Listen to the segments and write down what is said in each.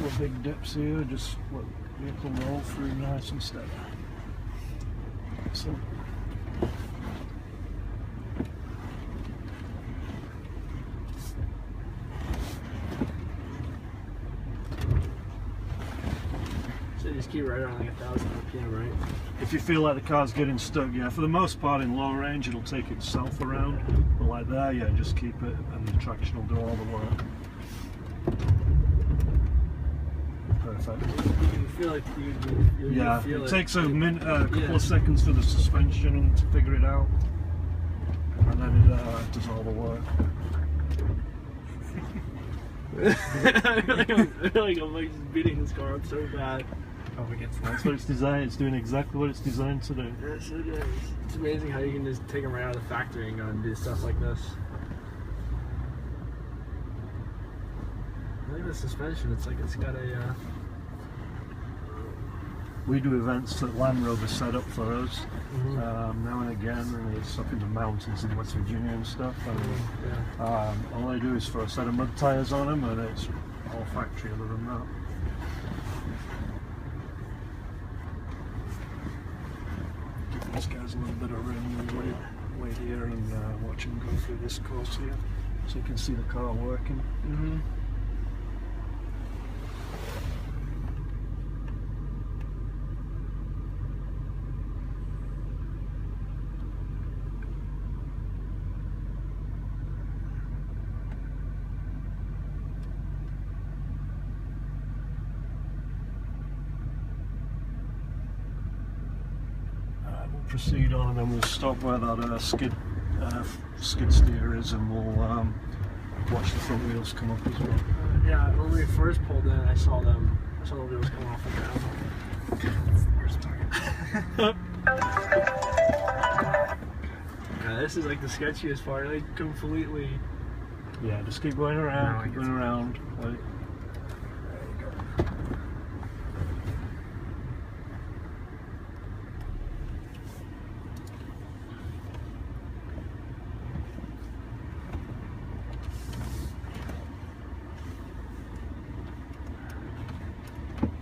couple of big dips here, just let the vehicle roll through nice and steady. So, just keep right around like 1,000 RPM, right? if you feel like the car's getting stuck, yeah, for the most part in low range it'll take itself around, but like there, yeah, just keep it and the traction will do all the work. Perfect. You feel like you yeah, feel it takes a couple yeah. of seconds for the suspension to figure it out, and then it does all the work. I feel like I'm like just beating this car up so bad. That's what it's designed. It's doing exactly what it's designed to do. Yes, it is. It's amazing how you can just take them right out of the factory and go and do stuff like this. I like the suspension. It's like it's got a. We do events that Land Rover set up for us now and again, and it's up in the mountains in West Virginia and stuff. And, all they do is for a set of mud tyres on them, and it's all factory other than that. Give these guys a little bit of room and wait here and watch them go through this course here, so you can see the car working. Proceed on, and then we'll stop where that skid steer is, and we'll watch the front wheels come up as well. Yeah, when we first pulled in, I saw the wheels come off the ground. That's the worst part. Yeah, this is like the sketchiest part. Like completely. Yeah, just keep going around. Keep going around. Wait.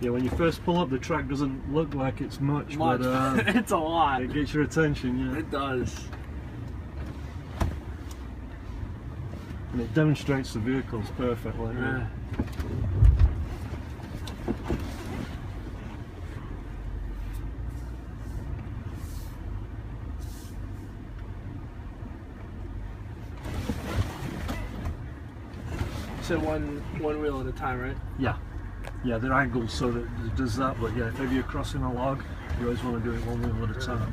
Yeah, when you first pull up, the track doesn't look like it's much. But it's a lot. It gets your attention, yeah. It does. And it demonstrates the vehicles perfectly. Yeah. So one wheel at a time, right? Yeah. Yeah, they're angled so that it does that, but yeah, if ever you're crossing a log, you always want to do it one wheel at a time.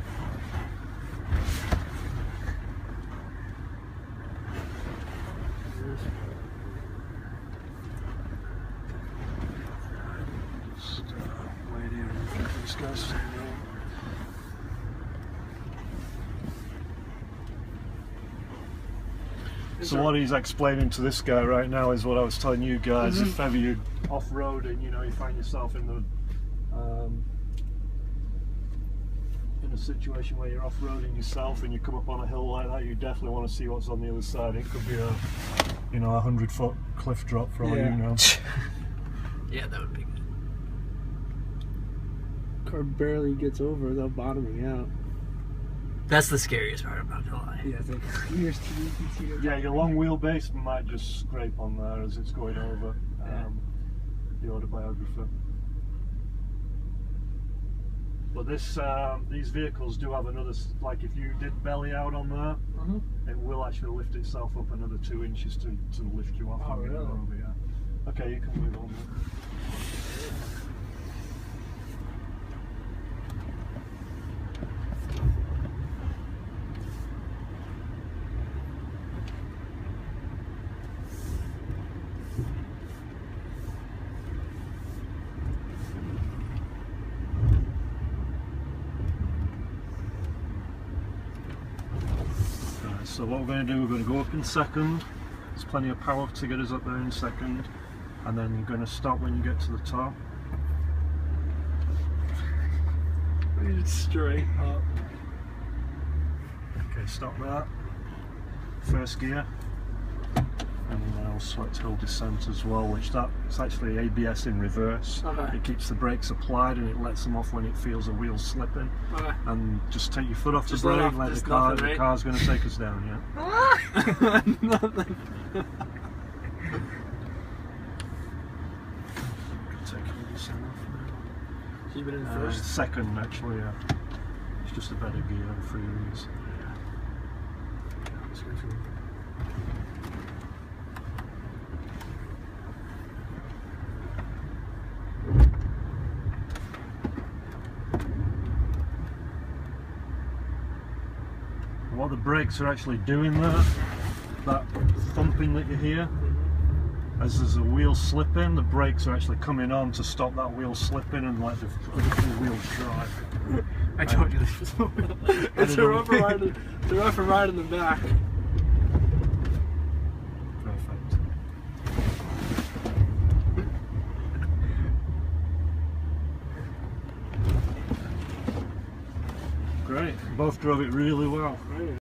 Just wait here and get these guys to So what he's explaining to this guy right now is what I was telling you guys. If ever you're off-roading, you know, you find yourself in a situation where you're off-roading yourself and you come up on a hill like that, you definitely want to see what's on the other side. It could be a 100-foot cliff drop for all you know. Yeah, that would be good. Car barely gets over without bottoming out. That's the scariest part, I'm not gonna lie. Yeah, it's like here's yeah, your long wheelbase might just scrape on there as it's going over. The autobiographer. But these vehicles do have another, like if you did belly out on there, it will actually lift itself up another 2 inches to lift you off. Oh, really? Over, yeah. Okay, you can move on. So what we're going to do, we're going to go up in second. There's plenty of power to get us up there in second, and then you're going to stop when you get to the top. Straight up. Okay, stop that. First gear. and then I'll select hill descent as well, which it's actually ABS in reverse. Okay. It keeps the brakes applied and it lets them off when it feels a wheel slipping. Okay. And just take your foot off Just the let brake, off, let there's the car. nothing, right? The car's going to take us down. Nothing. Take hill descent off now. You've been in first. Second, actually. It's just a better gear than freeways. Let's go through. What the brakes are actually doing there, that thumping that you hear, as there's a wheel slipping, the brakes are actually coming on to stop that wheel slipping and let the other wheels drive. I told you this was it's a rougher ride. It's a rougher ride in the back. Perfect. Great. Both drove it really well. Right.